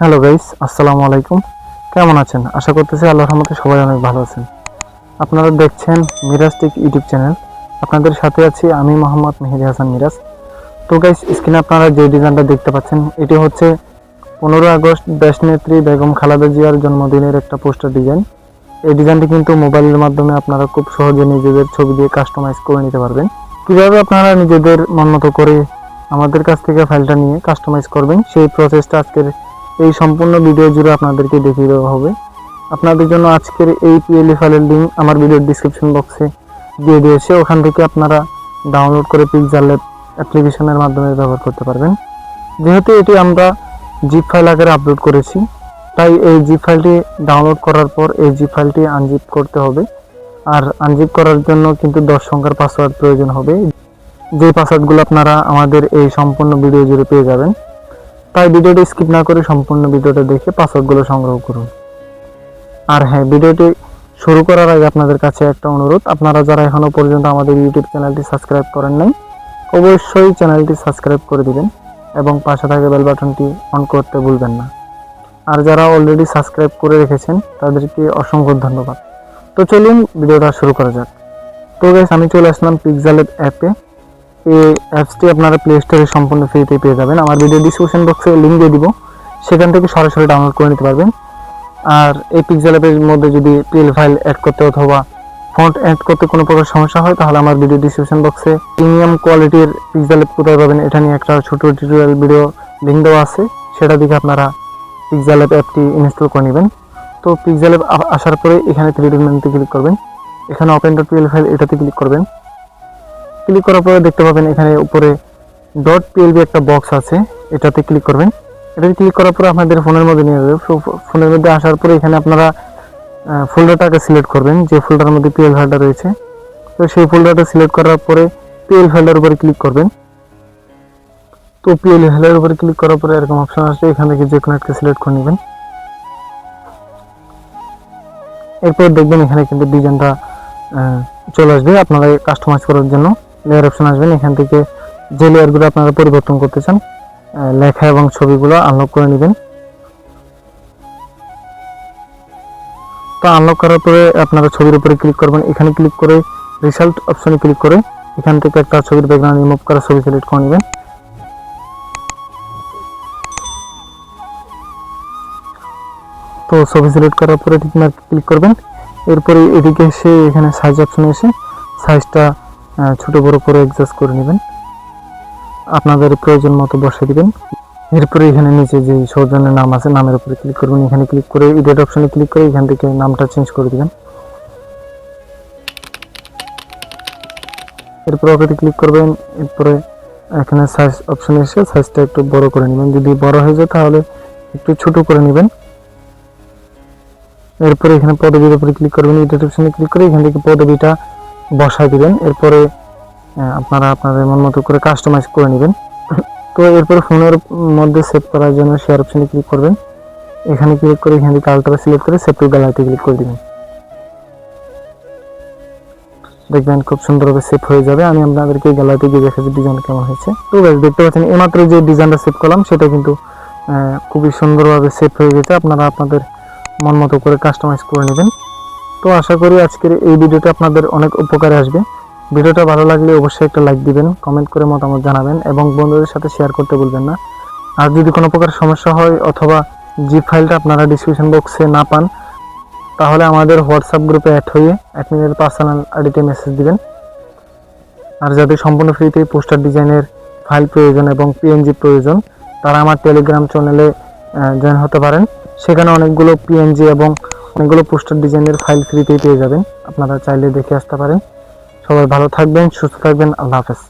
Hello guys, আসসালামু আলাইকুম। কেমন আছেন? আশা করতেছি আল্লাহর রহমতে সবাই অনেক ভালো আছেন। আপনারা দেখছেন মিরাজ টেক ইউটিউব চ্যানেল। আপনাদের সাথে আছি আমি মোহাম্মদ মেহেদি হাসান মিরাজ। তো গাইস, স্ক্রিনে আপনারা যে ডিজাইনটা দেখতে পাচ্ছেন, এটি হচ্ছে 15 আগস্ট দেশনেত্রী বেগম খালেদা জিয়ার জন্মদিনের একটা পোস্টার ডিজাইন। এই ডিজাইনটি কিন্তু মোবাইলের মাধ্যমে আপনারা খুব সহজে নিজেদের ছবি দিয়ে কাস্টমাইজ করে নিতে পারবেন। কিভাবে আপনারা নিজেদের মন মতো করে আমাদের কাছ থেকে ফাইলটা নিয়ে কাস্টমাইজ করবেন, সেই প্রসেসটা আজকের এই সম্পূর্ণ ভিডিও জুড়ে আপনাদেরকে দেখিয়ে দেওয়া হবে। আপনাদের জন্য আজকের এই পিএলই ফাইলের লিঙ্ক আমার ভিডিওর ডিসক্রিপশন বক্সে দিয়ে দিয়েছে। ওখান থেকে আপনারা ডাউনলোড করে পিক্সেল ল্যাব অ্যাপ্লিকেশনের মাধ্যমে ব্যবহার করতে পারবেন। যেহেতু এটি আমরা জিপ ফাইল আকারে আপলোড করেছি, তাই এই জিপ ফাইলটি ডাউনলোড করার পর এই জিপ ফাইলটি আনজিপ করতে হবে। আর আনজিপ করার জন্য কিন্তু 10 সংখ্যার পাসওয়ার্ড প্রয়োজন হবে, যে পাসওয়ার্ডগুলো আপনারা আমাদের এই সম্পূর্ণ ভিডিও জুড়ে পেয়ে যাবেন। তাই ভিডিওটি স্কিপ না করে সম্পূর্ণ ভিডিওটা দেখে পাসওয়ার্ডগুলো সংগ্রহ করুন। আর হ্যাঁ, ভিডিওটি শুরু করার আগে আপনাদের কাছে একটা অনুরোধ, আপনারা যারা এখনো পর্যন্ত আমাদের ইউটিউব চ্যানেলটি সাবস্ক্রাইব করেন নাই, অবশ্যই চ্যানেলটি সাবস্ক্রাইব করে দিবেন এবং পাশে থাকা বেল বাটনটি অন করতে ভুলবেন না। আর যারা অলরেডি সাবস্ক্রাইব করে রেখেছেন তাদেরকে অসংখ্য ধন্যবাদ। তো চলুন ভিডিওটা শুরু করা যাক। তো গাইস, আমি চলে আসলাম পিক্সেল ল্যাব অ্যাপে। এই অ্যাপসটি আপনারা প্লে স্টোরে সম্পূর্ণ ফ্রিতে পেয়ে যাবেন। আমার ভিডিও ডিসক্রিপশন বক্সে লিঙ্ক দিয়ে দিব, সেখান থেকে সরাসরি ডাউনলোড করে নিতে পারবেন। আর এই পিক্সেল অ্যাপের মধ্যে যদি পিএল ফাইল অ্যাড করতে অথবা ফন্ট অ্যাড করতে কোনো প্রকার সমস্যা হয়, তাহলে আমার ভিডিও ডিসক্রিপশন বক্সে প্রিমিয়াম কোয়ালিটির পিক্সেল অ্যাপ কোথায় পাবেন এটা নিয়ে একটা ছোট টিউটোরিয়াল ভিডিও লিঙ্ক দেওয়া আছে, সেটা দেখে আপনারা পিক্সেল অ্যাপ অ্যাপটি ইনস্টল করে নেবেন। তো পিক্সেল অ্যাপ আসার পরে এখানে 3D মেনুতে ক্লিক করবেন, এখানে ওপেন ডট পিএল ফাইল এটাতে ক্লিক করবেন। ক্লিক করার পরে দেখতে পাবেন এখানে উপরে ডট পিএলবি একটা বক্স আছে, এটাতে ক্লিক করবেন। এটাতে ক্লিক করার পরে আপনাদের ফোনের মধ্যে নিয়ে যাবে। ফোনের মধ্যে আসার পরে এখানে আপনারা ফোল্ডারটাকে সিলেক্ট করবেন, যে ফোল্ডারের মধ্যে পিএল ফাইলটা রয়েছে। তো সেই ফোল্ডারটা সিলেক্ট করার পরে পিএল ফাইলের উপরে ক্লিক করবেন। তো পিএল ফাইলের উপরে ক্লিক করার পরে এরকম অপশন আসবে, এখান থেকে যে কোনো একটা সিলেক্ট করে নেবেন। এরপর দেখবেন এখানে কিন্তু ডিজাইনটা চলে আসবে আপনারা কাস্টমাইজ করার জন্য। লেয়ার অপশন আসবেন, এখান থেকে যে লেয়ারগুলো আপনারা পরিবর্তন করতে চান, লেখা এবং ছবিগুলো আনলক করে নেবেন। তো আনলক করার পরে আপনারা ছবির উপরে ক্লিক করবেন, এখানে ক্লিক করে রেজাল্ট অপশনে ক্লিক করে এখান থেকে একটা ছবির ব্যাকগ্রাউন্ড রিমুভ করা ছবি সিলেক্ট করে নেবেন। তো ছবি সিলেক্ট করার পরে ঠিক মার্কে ক্লিক করবেন। এরপরে এদিকে এসে এখানে সাইজ অপশনে এসে সাইজটা ছোট বড় করে অ্যাডজাস্ট করে নেবেন, আপনাদের প্রয়োজন মতো বসিয়ে দিবেন। এরপরে এখানে নিচে যে সৌজন্যের নাম আছে, নামের উপরে ক্লিক করবেন, এখানে ক্লিক করে এডিট অপশনে ক্লিক করে এখান থেকে নামটা চেঞ্জ করে দিবেন। এরপরে ওকে ক্লিক করবেন। এরপরে এখানে সাইজ অপশনে এসে সাইজটা একটু বড় করে নেবেন, যদি বড় হয়ে যায় তাহলে একটু ছোট করে নেবেন। এরপরে এখানে পদবির উপরে ক্লিক করবেন, এডিট অপশনে ক্লিক করে এখান থেকে পদবিটা বসায় দিবেন। এরপরে আপনারা আপনাদের মন মতো করে কাস্টমাইজ করে নেবেন। তো এরপরে ফোনের মধ্যে সেভ করার জন্য শেয়ার অপশনে ক্লিক করবেন, এখানে ক্লিক করে এখান থেকে আলট্রা সিলেক্ট করে সেভ টু গ্যালারিতে ক্লিক করে দিবেন। দেখবেন খুব সুন্দরভাবে সেভ হয়ে যাবে। আমি আপনাদেরকে গ্যালারিতে গিয়ে দেখাচ্ছি ডিজাইন কেমন হয়েছে। তো দেখতে পাচ্ছেন এইমাত্র যে ডিজাইনটা সেভ করলাম সেটা কিন্তু খুবই সুন্দরভাবে সেভ হয়ে গেছে। আপনারা আপনাদের মন মতো করে কাস্টমাইজ করে নেবেন। তো আশা করি আজকের এই ভিডিওটা আপনাদের অনেক উপকারে আসবে। ভিডিওটা ভালো লাগলে অবশ্যই একটা লাইক দিবেন, কমেন্ট করে মতামত জানাবেন এবং বন্ধুদের সাথে শেয়ার করতে ভুলবেন না। আর যদি কোনো প্রকার সমস্যা হয় অথবা জিপ ফাইলটা আপনারা ডিসক্রিপশন বক্সে না পান, তাহলে আমাদের হোয়াটসঅ্যাপ গ্রুপে অ্যাড হয়ে অ্যাডমিনের পার্সোনাল আইডিতে মেসেজ দিবেন। আর যাদের সম্পূর্ণ ফ্রিতে পোস্টার ডিজাইনের ফাইল প্রয়োজন এবং পিএনজি প্রয়োজন, তারা আমার টেলিগ্রাম চ্যানেলে জয়েন হতে পারেন। সেখানে অনেকগুলো পিএনজি এবং অনেকগুলো পোস্টার ডিজাইনের ফাইল ফ্রিতেই পেয়ে যাবেন, আপনারা চাইলে দেখে আসতে পারেন। সবাই ভালো থাকবেন, সুস্থ থাকবেন, আল্লাহ হাফেজ।